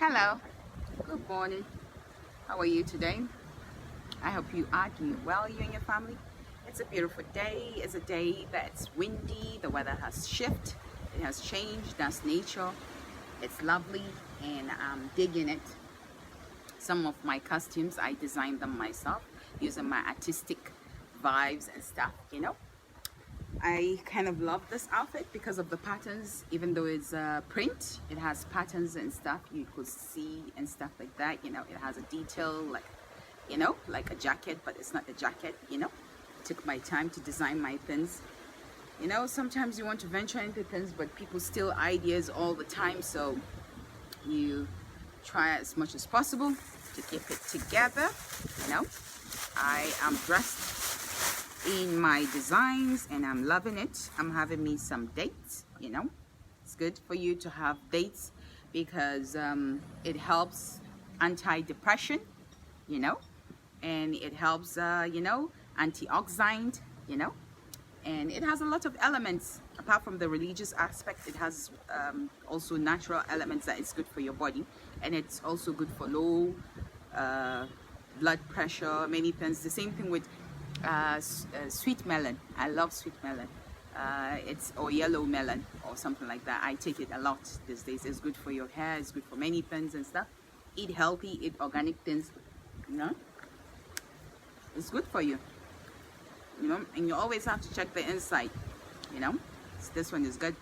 Hello, good morning. How are you today? I hope you are doing well, you and your family. It's a beautiful day. It's a day that's windy. The weather has shifted. It has changed. That's nature. It's lovely and I'm digging it. Some of my costumes, I designed them myself using my artistic vibes and stuff, I kind of love this outfit because of the patterns. Even though it's print, it has patterns and stuff you could see and stuff like that. It has a detail like a jacket, but it's not a jacket. Took my time to design my things. Sometimes you want to venture into things, but people steal ideas all the time, so you try as much as possible to keep it together. I am dressed in my designs and I'm loving it. I'm having me some dates. It's good for you to have dates because it helps anti-depression, and it helps antioxidant, and it has a lot of elements. Apart from the religious aspect, it has also natural elements that is good for your body, and it's also good for low blood pressure, many things. The same thing with sweet melon. I love sweet melon. Or yellow melon or something like that. I take it a lot these days. It's good for your hair. It's good for many things and stuff. Eat healthy. Eat organic things. It's good for you. And you always have to check the inside. This one is good.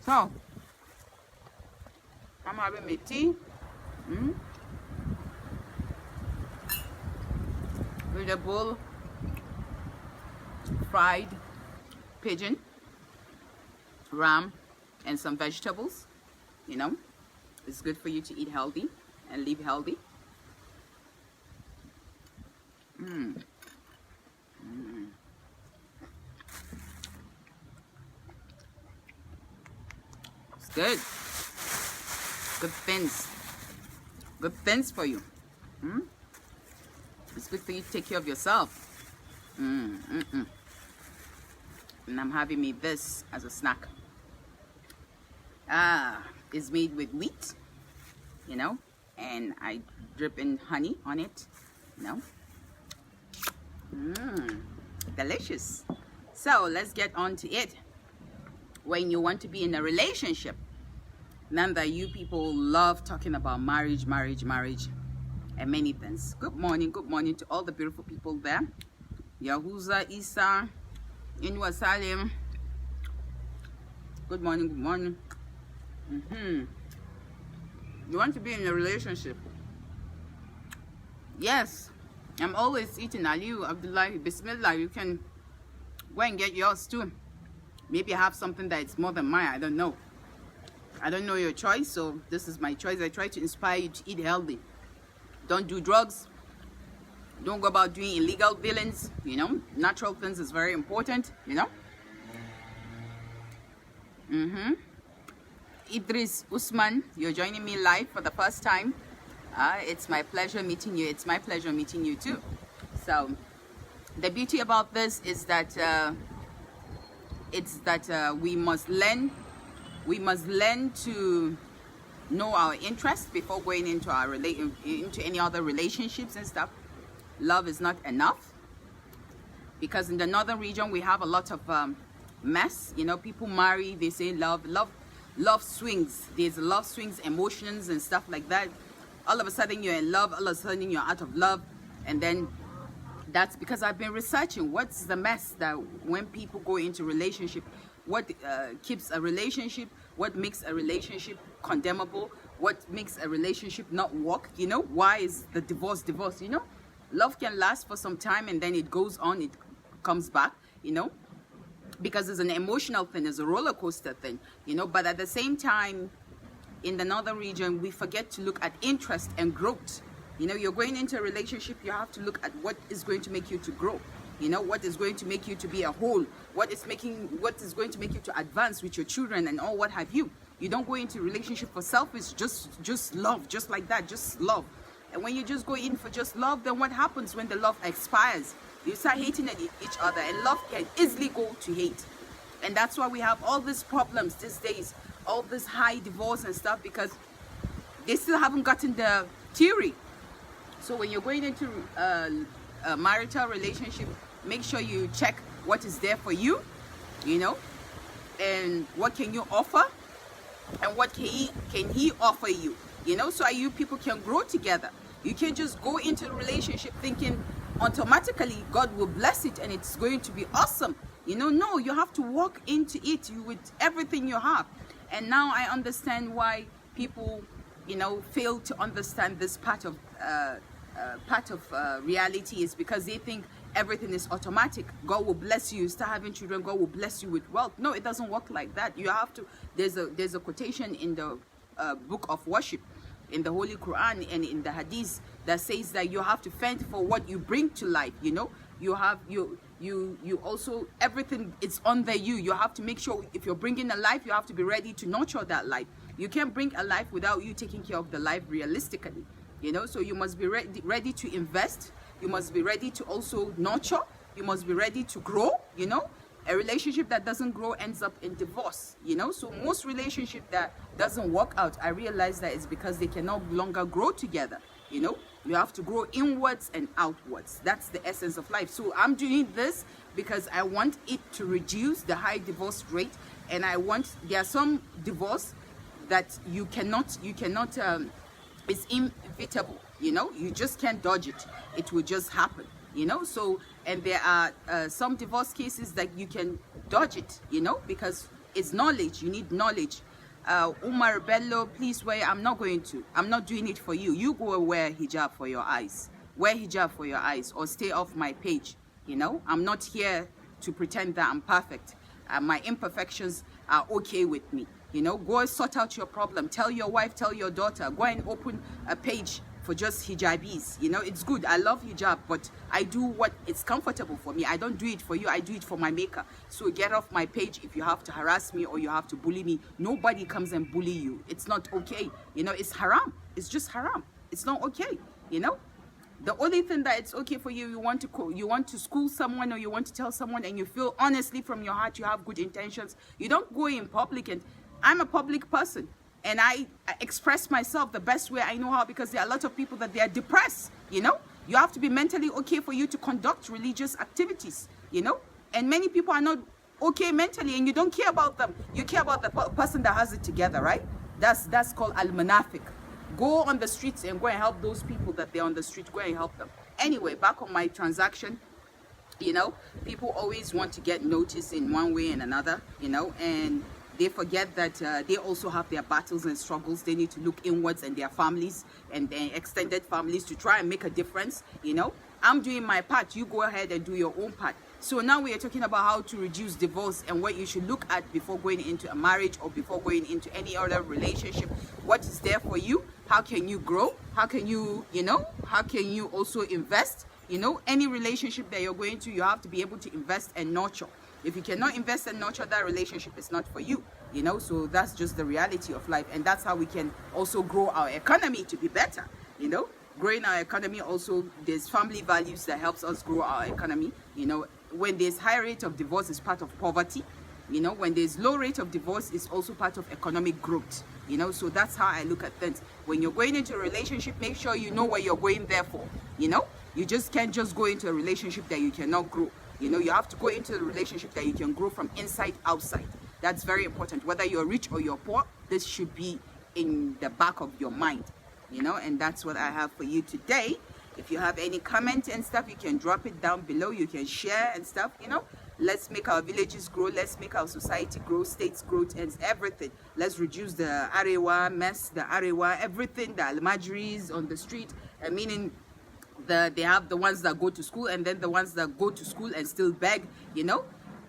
So I'm having my tea. With a bowl fried pigeon, ram, and some vegetables. It's good for you to eat healthy and live healthy. It's good. Good things for you. It's good for you to take care of yourself. And I'm having me this as a snack. It's made with wheat, and I drip in honey on it, Delicious. So let's get on to it. When you want to be in a relationship, none that you people love talking about marriage, and many things. Good morning to all the beautiful people there. Yahuza, Isa, Inwa Salim. Good morning. You want to be in a relationship? Yes, I'm always eating Aliu, Abdullah, Bismillah. You can go and get yours too. Maybe I have something that is more than mine. I don't know. I don't know your choice, so this is my choice. I try to inspire you to eat healthy. Don't do drugs. Don't go about doing illegal dealings. Natural things is very important. Idris Usman, you're joining me live for the first time. It's my pleasure meeting you. It's my pleasure meeting you too. So the beauty about this is that we must learn to know our interests before going into into any other relationships and stuff. Love is not enough, because in the northern region we have a lot of mess. People marry, they say love swings. There's love swings, emotions and stuff like that. All of a sudden you're in love, all of a sudden you're out of love, and then that's because I've been researching what's the mess that when people go into relationship, what keeps a relationship, what makes a relationship condemnable, what makes a relationship not work. Why is the divorce? Love can last for some time and then it goes on, it comes back, because it's an emotional thing, it's a roller coaster thing, but at the same time, in the northern region, we forget to look at interest and growth. You're going into a relationship, you have to look at what is going to make you to grow, what is going to make you to be a whole, what is going to make you to advance with your children and all what have you. You don't go into a relationship for selfish, just love, just like that, just love. And when you just go in for just love, then what happens when the love expires? You start hating at each other, and love can easily go to hate. And that's why we have all these problems these days, all this high divorce and stuff, because they still haven't gotten the theory. So when you're going into a marital relationship, make sure you check what is there for you, you know, and what can you offer, and what can he offer you, you know, so you people can grow together. You can't just go into a relationship thinking automatically God will bless it and it's going to be awesome. You know, no, you have to walk into it with everything you have. And now I understand why people, you know, fail to understand this part of reality, is because they think everything is automatic. God will bless you, start having children, God will bless you with wealth. No, it doesn't work like that. You have to, there's a quotation in the book of worship, in the Holy Quran and in the Hadith, that says that you have to fend for what you bring to life. You know, you have you also, everything is under you. You have to make sure if you're bringing a life, you have to be ready to nurture that life. You can't bring a life without you taking care of the life realistically, you know. So you must be ready to invest. You must be ready to also nurture. You must be ready to grow, you know. A relationship that doesn't grow ends up in divorce, you know. So most relationship that doesn't work out, I realize that it's because they can no longer grow together, you know. You have to grow inwards and outwards. That's the essence of life. So I'm doing this because I want it to reduce the high divorce rate. And I want, there are some divorce that you cannot it's inevitable, you know. You just can't dodge it. It will just happen, you know. So, and there are some divorce cases that you can dodge it, you know, because it's knowledge. You need knowledge. Umar Bello, please wear. I'm not doing it for you. You go wear hijab for your eyes. Wear hijab for your eyes, or stay off my page, you know. I'm not here to pretend that I'm perfect. My imperfections are okay with me, you know. Go sort out your problem. Tell your wife, tell your daughter, go and open a page for just hijabis, you know. It's good. I love hijab, but I do what is comfortable for me. I don't do it for you. I do it for my maker. So get off my page if you have to harass me or you have to bully me. Nobody comes and bully you. It's not okay, you know. It's haram. It's just haram. It's not okay, you know. The only thing that it's okay for you, you want to school someone, or you want to tell someone, and you feel honestly from your heart you have good intentions. You don't go in public, and I'm a public person, and I express myself the best way I know how, because there are a lot of people that they are depressed, you know. You have to be mentally okay for you to conduct religious activities, you know. And many people are not okay mentally, and you don't care about them. You care about the person that has it together, right? That's called al-munafiq. Go on the streets and go and help those people that they're on the street. Go and help them. Anyway, back on my transaction, you know, people always want to get noticed in one way and another, you know, and they forget that they also have their battles and struggles. They need to look inwards and their families and their extended families to try and make a difference, you know. I'm doing my part. You go ahead and do your own part. So now we are talking about how to reduce divorce and what you should look at before going into a marriage or before going into any other relationship. What is there for you? How can you grow? How can you, you know, how can you also invest? You know, any relationship that you're going to, you have to be able to invest and nurture. If you cannot invest and nurture, that relationship is not for you, you know. So that's just the reality of life. And that's how we can also grow our economy to be better, you know. Growing our economy also, there's family values that helps us grow our economy, you know. When there's high rate of divorce, it's part of poverty, you know. When there's low rate of divorce, it's also part of economic growth, you know. So that's how I look at things. When you're going into a relationship, make sure you know what you're going there for, you know. You just can't just go into a relationship that you cannot grow, you know. You have to go into a relationship that you can grow from inside outside. That's very important. Whether you're rich or you're poor, this should be in the back of your mind, you know. And that's what I have for you today. If you have any comment and stuff, you can drop it down below. You can share and stuff, you know. Let's make our villages grow. Let's make our society grow, states grow, and everything. Let's reduce the arewa mess, the arewa, everything, the almajiris on the street. Meaning they have the ones that go to school, and then the ones that go to school and still beg, you know.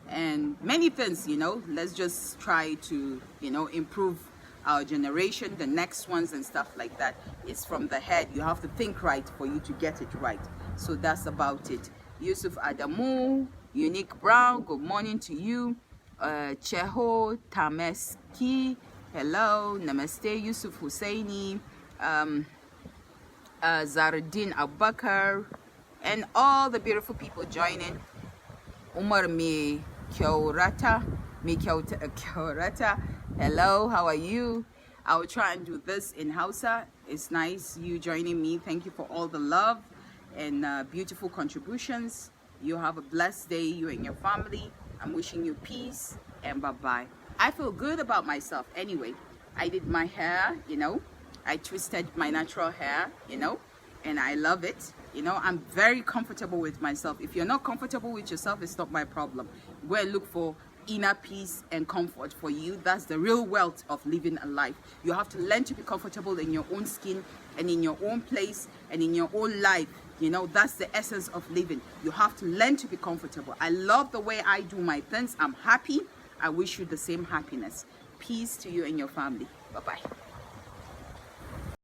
And many things, you know. Let's just try to, you know, improve our generation, the next ones and stuff like that. It's from the head. You have to think right for you to get it right. So that's about it. Yusuf Adamu, Unique Brown, good morning to you. Cheho Tameski, hello. Namaste. Yusuf Husseini, Zaruddin Abubakar, and all the beautiful people joining. Umar Me Kyorata, Hello, how are you? I will try and do this in Hausa. It's nice you joining me. Thank you for all the love and beautiful contributions. You have a blessed day, you and your family. I'm wishing you peace and bye-bye. I feel good about myself anyway. I did my hair, you know. I twisted my natural hair, you know, and I love it. You know, I'm very comfortable with myself. If you're not comfortable with yourself, it's not my problem. Go and look for inner peace and comfort for you. That's the real wealth of living a life. You have to learn to be comfortable in your own skin and in your own place and in your own life. You know, that's the essence of living. You have to learn to be comfortable. I love the way I do my things. I'm happy. I wish you the same happiness. Peace to you and your family. Bye-bye.